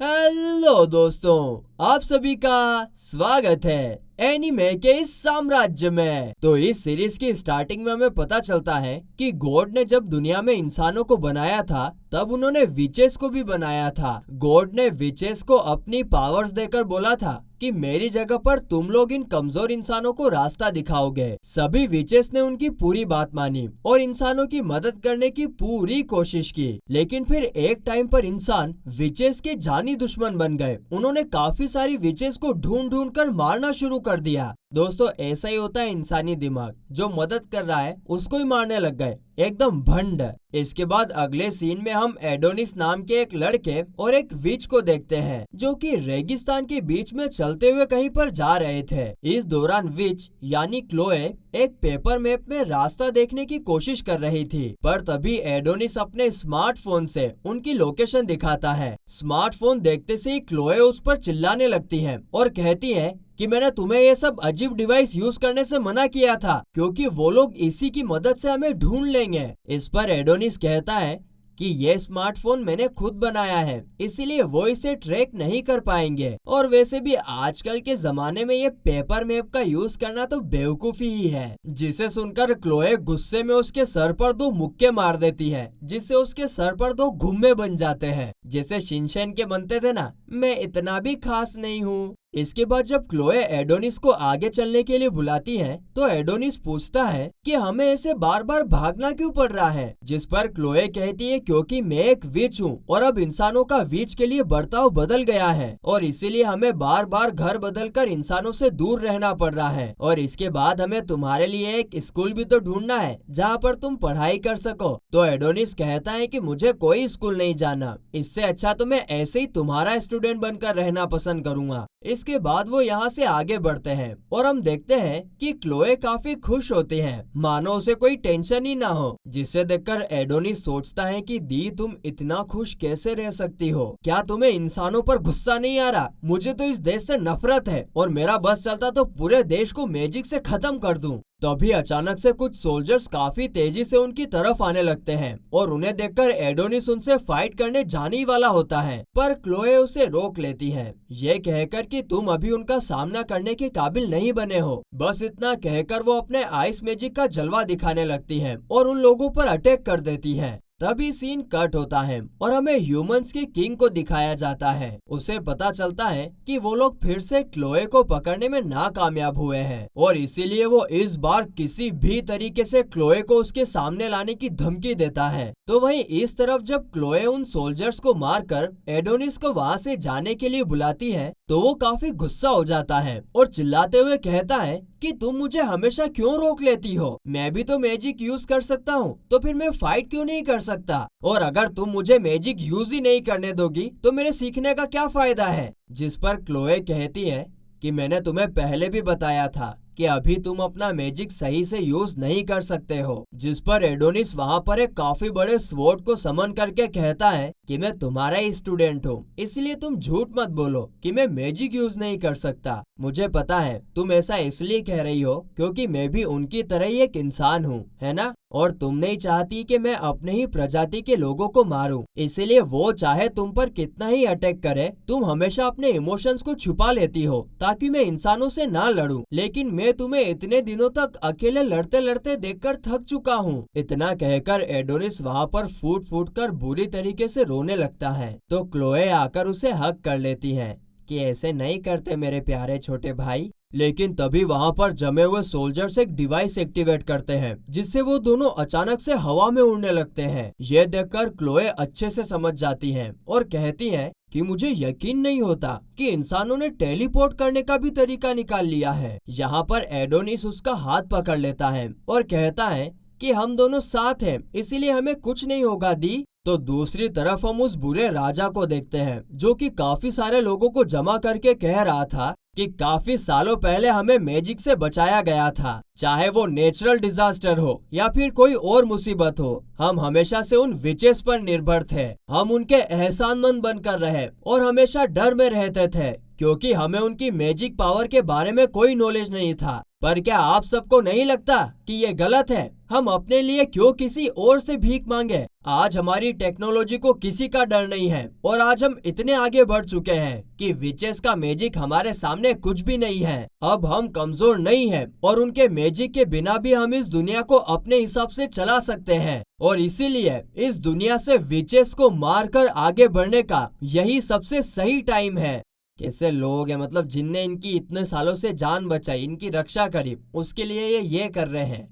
Hello दोस्तों, आप सभी का स्वागत है एनीमे के इस साम्राज्य में। तो इस सीरीज की स्टार्टिंग में हमें पता चलता है कि गॉड ने जब दुनिया में इंसानों को बनाया था तब उन्होंने विचेस को भी बनाया था। गॉड ने विचेस को अपनी पावर्स देकर बोला था कि मेरी जगह पर तुम लोग इन कमजोर इंसानों को रास्ता दिखाओगे। सभी विचेस ने उनकी पूरी बात मानी और इंसानों की मदद करने की पूरी कोशिश की। लेकिन फिर एक टाइम पर इंसान विचेस के जानी दुश्मन बन गए। उन्होंने काफी सारी विचेस को ढूंढ ढूंढ कर मारना शुरू कर दिया। दोस्तों, ऐसा ही होता है इंसानी दिमाग, जो मदद कर रहा है उसको ही मारने लग गए, एकदम भंड। इसके बाद अगले सीन में हम एडोनिस नाम के एक लड़के और एक विच को देखते हैं जो कि रेगिस्तान के बीच में चलते हुए कहीं पर जा रहे थे। इस दौरान विच यानी क्लोए एक पेपर मैप में रास्ता देखने की कोशिश कर रही थी, पर तभी एडोनिस अपने स्मार्टफोन से उनकी लोकेशन दिखाता है। स्मार्टफोन देखते से ही क्लोए उस पर चिल्लाने लगती है और कहती है कि मैंने तुम्हें ये सब अजीब डिवाइस यूज करने से मना किया था, क्योंकि वो लोग इसी की मदद से हमें ढूंढ लेंगे। इस पर एडोनिस कहता है कि ये स्मार्टफोन मैंने खुद बनाया है, इसीलिए वो इसे ट्रैक नहीं कर पाएंगे। और वैसे भी आजकल के जमाने में ये पेपर मैप का यूज करना तो बेवकूफी ही है। जिसे सुनकर क्लोए गुस्से में उसके सर पर 2 मुक्के मार देती है, जिससे उसके सर पर 2 घुम्मे बन जाते हैं, जैसे शिनचैन के बनते थे ना, मैं इतना भी खास नहीं हूँ। इसके बाद जब क्लोए एडोनिस को आगे चलने के लिए बुलाती है तो एडोनिस पूछता है कि हमें ऐसे बार बार भागना क्यों पड़ रहा है। जिस पर क्लोए कहती है क्योंकि मैं एक विच हूँ और अब इंसानों का विच के लिए बर्ताव बदल गया है और इसीलिए हमें बार बार घर बदल कर इंसानों से दूर रहना पड़ रहा है। और इसके बाद हमें तुम्हारे लिए एक स्कूल भी तो ढूंढना है जहाँ पर तुम पढ़ाई कर सको। तो एडोनिस कहता है कि मुझे कोई स्कूल नहीं जाना, इससे अच्छा तो मैं ऐसे ही तुम्हारा स्टूडेंट बनकर रहना पसंद करूंगा। इसके बाद वो यहाँ से आगे बढ़ते हैं और हम देखते हैं कि क्लोए काफी खुश होती है, मानो उसे कोई टेंशन ही ना हो। जिसे देखकर एडोनिस सोचता है कि दी, तुम इतना खुश कैसे रह सकती हो? क्या तुम्हें इंसानों पर गुस्सा नहीं आ रहा? मुझे तो इस देश से नफरत है और मेरा बस चलता तो पूरे देश को मैजिक से खत्म कर दूं। तभी अचानक से कुछ सोल्जर्स काफी तेजी से उनकी तरफ आने लगते हैं और उन्हें देखकर एडोनिस उनसे फाइट करने जाने ही वाला होता है, पर क्लोए उसे रोक लेती है, ये कहकर कि तुम अभी उनका सामना करने के काबिल नहीं बने हो। बस इतना कहकर वो अपने आइस मैजिक का जलवा दिखाने लगती है और उन लोगों पर अटैक कर देती है। तभी सीन कट होता है और हमें ह्यूमंस के किंग को दिखाया जाता है। उसे पता चलता है कि वो लोग फिर से क्लोए को पकड़ने में नाकामयाब हुए हैं और इसीलिए वो इस बार किसी भी तरीके से क्लोए को उसके सामने लाने की धमकी देता है। तो वहीं इस तरफ जब क्लोए उन सोल्जर्स को मारकर एडोनिस को वहाँ से जाने के लिए बुलाती है तो वो काफी गुस्सा हो जाता है और चिल्लाते हुए कहता है कि तुम मुझे हमेशा क्यों रोक लेती हो? मैं भी तो मैजिक यूज कर सकता हूँ, तो फिर मैं फाइट क्यों नहीं कर सकता? और अगर तुम मुझे मैजिक यूज ही नहीं करने दोगी तो मेरे सीखने का क्या फायदा है? जिस पर क्लोए कहती है कि मैंने तुम्हें पहले भी बताया था कि अभी तुम अपना मैजिक सही से यूज नहीं कर सकते हो। जिस पर एडोनिस वहाँ पर एक काफी बड़े स्वॉर्ड को समन करके कहता है कि मैं तुम्हारा ही स्टूडेंट हूँ, इसलिए तुम झूठ मत बोलो कि मैं मैजिक यूज नहीं कर सकता। मुझे पता है तुम ऐसा इसलिए कह रही हो क्योंकि मैं भी उनकी तरह ही एक इंसान हूँ, है ना? और तुम नहीं चाहती कि मैं अपने ही प्रजाति के लोगों को मारूं, इसीलिए वो चाहे तुम पर कितना ही अटैक करे, तुम हमेशा अपने इमोशंस को छुपा लेती हो ताकि मैं इंसानों से ना लड़ूं। लेकिन मैं तुम्हें इतने दिनों तक अकेले लड़ते लड़ते देखकर थक चुका हूँ। इतना कहकर एडोनिस वहाँ पर फूट फूट कर बुरी तरीके से रोने लगता है। तो क्लोए आकर उसे हग कर लेती है कि ऐसे नहीं करते मेरे प्यारे छोटे भाई। लेकिन तभी वहाँ पर जमे हुए सोल्जर्स एक डिवाइस एक्टिवेट करते हैं जिससे वो दोनों अचानक से हवा में उड़ने लगते हैं। ये देखकर क्लोए अच्छे से समझ जाती है और कहती है कि मुझे यकीन नहीं होता कि इंसानों ने टेलीपोर्ट करने का भी तरीका निकाल लिया है। यहाँ पर एडोनिस उसका हाथ पकड़ लेता है और कहता है कि हम दोनों साथ हैं, इसीलिए हमें कुछ नहीं होगा दी। तो दूसरी तरफ हम उस बुरे राजा को देखते हैं जो कि काफी सारे लोगों को जमा करके कह रहा था कि काफी सालों पहले हमें मैजिक से बचाया गया था, चाहे वो नेचुरल डिजास्टर हो या फिर कोई और मुसीबत हो, हम हमेशा से उन विचेस पर निर्भर थे। हम उनके एहसानमंद बनकर रहे और हमेशा डर में रहते थे क्योंकि हमें उनकी मैजिक पावर के बारे में कोई नॉलेज नहीं था। पर क्या आप सबको नहीं लगता कि ये गलत है? हम अपने लिए क्यों किसी और से भीख मांगे? आज हमारी टेक्नोलॉजी को किसी का डर नहीं है और आज हम इतने आगे बढ़ चुके हैं कि विचेस का मैजिक हमारे सामने कुछ भी नहीं है। अब हम कमजोर नहीं हैं और उनके मैजिक के बिना भी हम इस दुनिया को अपने हिसाब से चला सकते हैं और इसीलिए इस दुनिया से विचेस को मारकर आगे बढ़ने का यही सबसे सही टाइम है। कैसे लोग हैं, मतलब जिनने इनकी इतने सालों से जान बचाई, इनकी रक्षा करी, उसके लिए ये कर रहे हैं।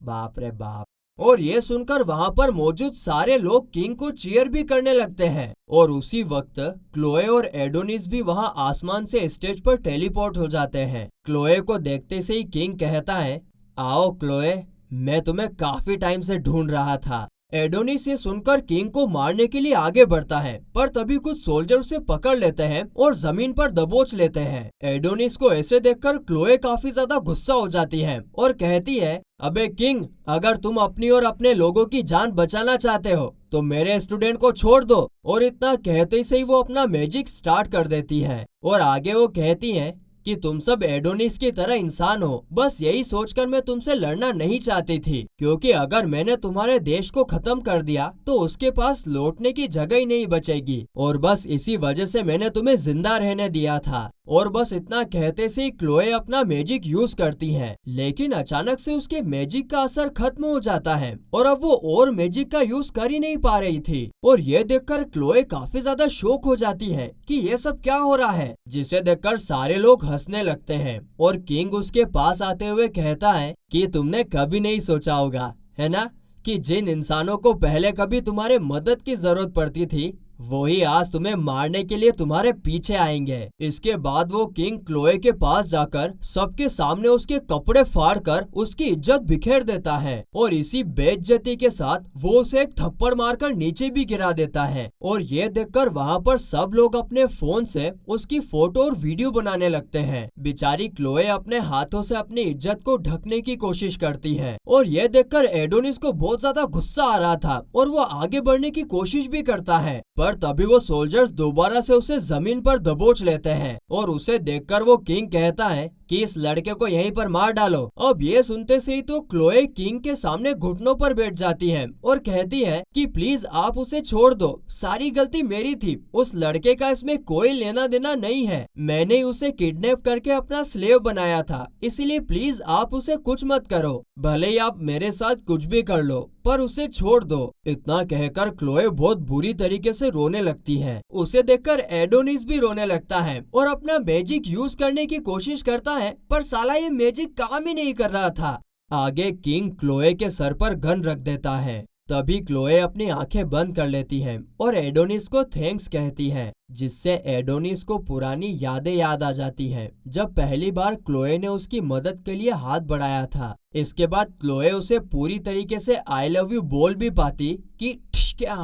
बाप रे बाप। और ये सुनकर वहां पर मौजूद सारे लोग किंग को चीयर भी करने लगते हैं और उसी वक्त क्लोए और एडोनिस भी वहां आसमान से स्टेज पर टेलीपोर्ट हो जाते हैं। क्लोए को देखते से ही किंग कहता है, आओ क्लोए, मैं तुम्हें काफी टाइम से ढूंढ रहा था। एडोनिस ये सुनकर किंग को मारने के लिए आगे बढ़ता है, पर तभी कुछ सोल्जर उसे पकड़ लेते हैं और जमीन पर दबोच लेते हैं। एडोनिस को ऐसे देखकर क्लोए काफी ज्यादा गुस्सा हो जाती है और कहती है, अबे किंग, अगर तुम अपनी और अपने लोगों की जान बचाना चाहते हो तो मेरे स्टूडेंट को छोड़ दो। और इतना कहते से ही वो अपना मैजिक स्टार्ट कर देती है और आगे वो कहती है कि तुम सब एडोनिस की तरह इंसान हो। बस यही सोचकर मैं तुमसे लड़ना नहीं चाहती थी, क्योंकि अगर मैंने तुम्हारे देश को खत्म कर दिया तो उसके पास लौटने की जगह ही नहीं बचेगी और बस इसी वजह से मैंने तुम्हें जिंदा रहने दिया था। और बस इतना कहते से क्लोए अपना मैजिक यूज करती है, लेकिन अचानक से उसके मैजिक का असर खत्म हो जाता है और अब वो और मैजिक का यूज कर ही नहीं पा रही थी। और ये देखकर क्लोए काफी ज्यादा शॉक हो जाती है कि ये सब क्या हो रहा है, जिसे देखकर सारे लोग हंसने लगते हैं। और किंग उसके पास आते हुए कहता है कि तुमने कभी नहीं सोचा होगा, है ना, कि जिन इंसानों को पहले कभी तुम्हारे मदद की जरूरत पड़ती थी वही आज तुम्हें मारने के लिए तुम्हारे पीछे आएंगे। इसके बाद वो किंग क्लोए के पास जाकर सबके सामने उसके कपड़े फाड़कर उसकी इज्जत बिखेर देता है और इसी बेइज्जती के साथ वो उसे एक थप्पड़ मारकर नीचे भी गिरा देता है। और ये देखकर वहाँ पर सब लोग अपने फोन से उसकी फोटो और वीडियो बनाने लगते हैं। बेचारी क्लोए अपने हाथों से अपनी इज्जत को ढकने की कोशिश करती है और ये देखकर एडोनिस को बहुत ज्यादा गुस्सा आ रहा था और वो आगे बढ़ने की कोशिश भी करता है, पर तभी वो सोल्जर्स दोबारा से उसे जमीन पर दबोच लेते हैं और उसे देखकर वो किंग कहता है कि इस लड़के को यहीं पर मार डालो। अब ये सुनते से ही तो क्लोए किंग के सामने घुटनों पर बैठ जाती है और कहती है कि प्लीज आप उसे छोड़ दो, सारी गलती मेरी थी, उस लड़के का इसमें कोई लेना देना नहीं है, मैंने ही उसे किडनैप करके अपना स्लेव बनाया था, इसीलिए प्लीज आप उसे कुछ मत करो, भले ही आप मेरे साथ कुछ भी कर लो, पर उसे छोड़ दो। इतना कहकर क्लोए बहुत बुरी तरीके से रोने लगती है। उसे देखकर एडोनिस भी रोने लगता है और अपना मैजिक यूज करने की कोशिश करता है, पर साला ये मैजिक काम ही नहीं कर रहा था। आगे किंग क्लोए के सर पर गन रख देता है। तभी क्लोए अपनी आंखें बंद कर लेती है और एडोनिस को थैंक्स कहती है, जिससे एडोनिस को पुरानी यादें याद आ जाती हैं, जब पहली बार क्लोए ने उसकी मदद के लिए हाथ बढ़ाया था। इसके बाद क्लोए उसे पूरी तरीके से आई लव यू बोल भी पाती कि ठिशक्या।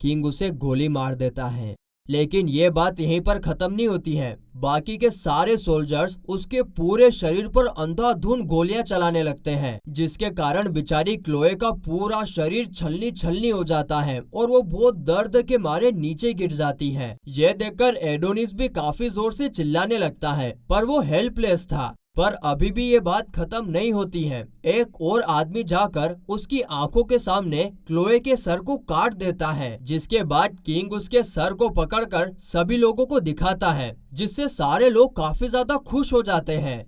किंग उसे गोली मार देता है, लेकिन ये बात यहीं पर खत्म नहीं होती है। बाकी के सारे सोल्जर्स उसके पूरे शरीर पर अंधाधुंध गोलियां चलाने लगते हैं, जिसके कारण बेचारी क्लोए का पूरा शरीर छलनी छलनी हो जाता है और वो बहुत दर्द के मारे नीचे गिर जाती है। ये देखकर एडोनिस भी काफी जोर से चिल्लाने लगता है, पर वो हेल्पलेस था। पर अभी भी ये बात खत्म नहीं होती है। एक और आदमी जाकर उसकी आंखों के सामने क्लोए के सर को काट देता है, जिसके बाद किंग उसके सर को पकड़कर सभी लोगों को दिखाता है, जिससे सारे लोग काफी ज्यादा खुश हो जाते हैं।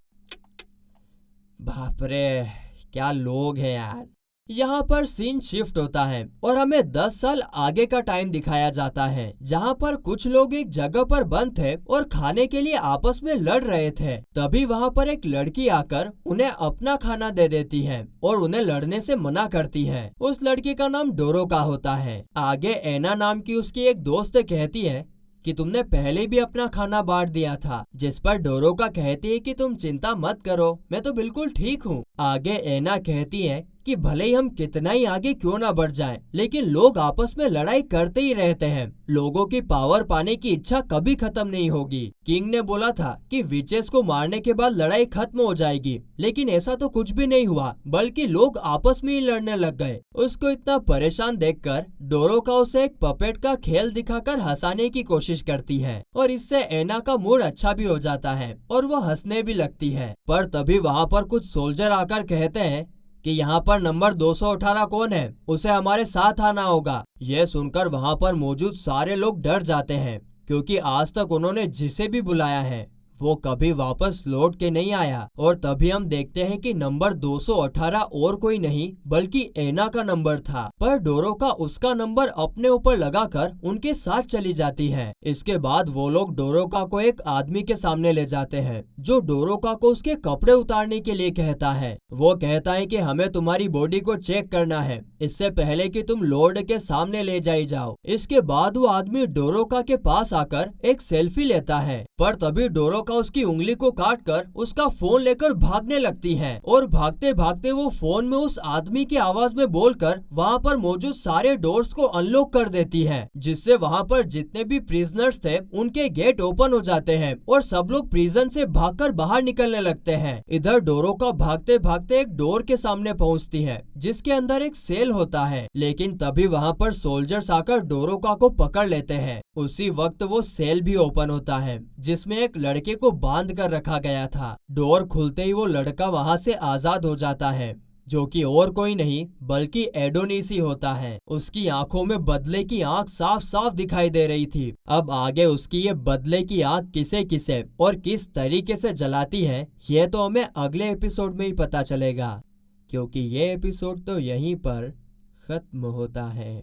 बाप रे, क्या लोग हैं यार। यहाँ पर सीन शिफ्ट होता है और हमें 10 साल आगे का टाइम दिखाया जाता है, जहाँ पर कुछ लोग एक जगह पर बंद थे और खाने के लिए आपस में लड़ रहे थे। तभी वहाँ पर एक लड़की आकर उन्हें अपना खाना दे देती है और उन्हें लड़ने से मना करती है। उस लड़की का नाम डोरोका होता है। आगे एना नाम की उसकी एक दोस्त कहती है कि तुमने पहले भी अपना खाना बांट दिया था, जिस पर डोरोका कहती है कि तुम चिंता मत करो, मैं तो बिल्कुल ठीक हूँ। आगे एना कहती है कि भले ही हम कितना ही आगे क्यों ना बढ़ जाएं, लेकिन लोग आपस में लड़ाई करते ही रहते हैं, लोगों की पावर पाने की इच्छा कभी खत्म नहीं होगी। किंग ने बोला था कि विचेस को मारने के बाद लड़ाई खत्म हो जाएगी, लेकिन ऐसा तो कुछ भी नहीं हुआ, बल्कि लोग आपस में ही लड़ने लग गए। उसको इतना परेशान देखकर डोरोका उसे एक पपेट का खेल दिखाकर हंसाने की कोशिश करती है और इससे एना का मूड अच्छा भी हो जाता है और वो हंसने भी लगती है। पर तभी वहाँ पर कुछ सोल्जर आकर कहते हैं कि यहाँ पर नंबर 218 कौन है, उसे हमारे साथ आना होगा। यह सुनकर वहाँ पर मौजूद सारे लोग डर जाते हैं, क्योंकि आज तक उन्होंने जिसे भी बुलाया है वो कभी वापस लौट के नहीं आया। और तभी हम देखते हैं कि नंबर 218 और कोई नहीं बल्कि एना का नंबर था, पर डोरोका उसका नंबर अपने ऊपर लगाकर उनके साथ चली जाती है। इसके बाद वो लोग डोरोका को एक आदमी के सामने ले जाते हैं, जो डोरोका को उसके कपड़े उतारने के लिए कहता है। वो कहता है कि हमें तुम्हारी बॉडी को चेक करना है, इससे पहले कि तुम लॉर्ड के सामने ले जाई जाओ। इसके बाद वो आदमी डोरोका के पास आकर एक सेल्फी लेता है, पर तभी डोरोका उसकी उंगली को काटकर उसका फोन लेकर भागने लगती है। और भागते भागते वो फोन में उस आदमी की आवाज में बोलकर वहाँ पर मौजूद सारे डोर्स को अनलॉक कर देती है, जिससे वहाँ पर जितने भी प्रिजनर्स थे उनके गेट ओपन हो जाते हैं और सब लोग प्रिजन से भागकर बाहर निकलने लगते हैं। इधर डोरोका भागते भागते एक डोर के सामने पहुँचती है, जिसके अंदर एक सेल होता है, लेकिन तभी वहाँ पर सोल्जर्स आकर डोरोका को पकड़ लेते हैं। उसी वक्त वो सेल भी ओपन होता है, जिसमें एक लड़के को बांध कर रखा गया था। डोर खुलते ही वो लड़का वहाँ से आजाद हो जाता है, जो कि और कोई नहीं बल्कि एडोनिस ही होता है। उसकी आंखों में बदले की आंख साफ साफ दिखाई दे रही थी। अब आगे उसकी ये बदले की आंख किसे किसे और किस तरीके से जलाती है, ये तो हमें अगले एपिसोड में ही पता चलेगा, क्योंकि ये एपिसोड तो यहीं पर खत्म होता है।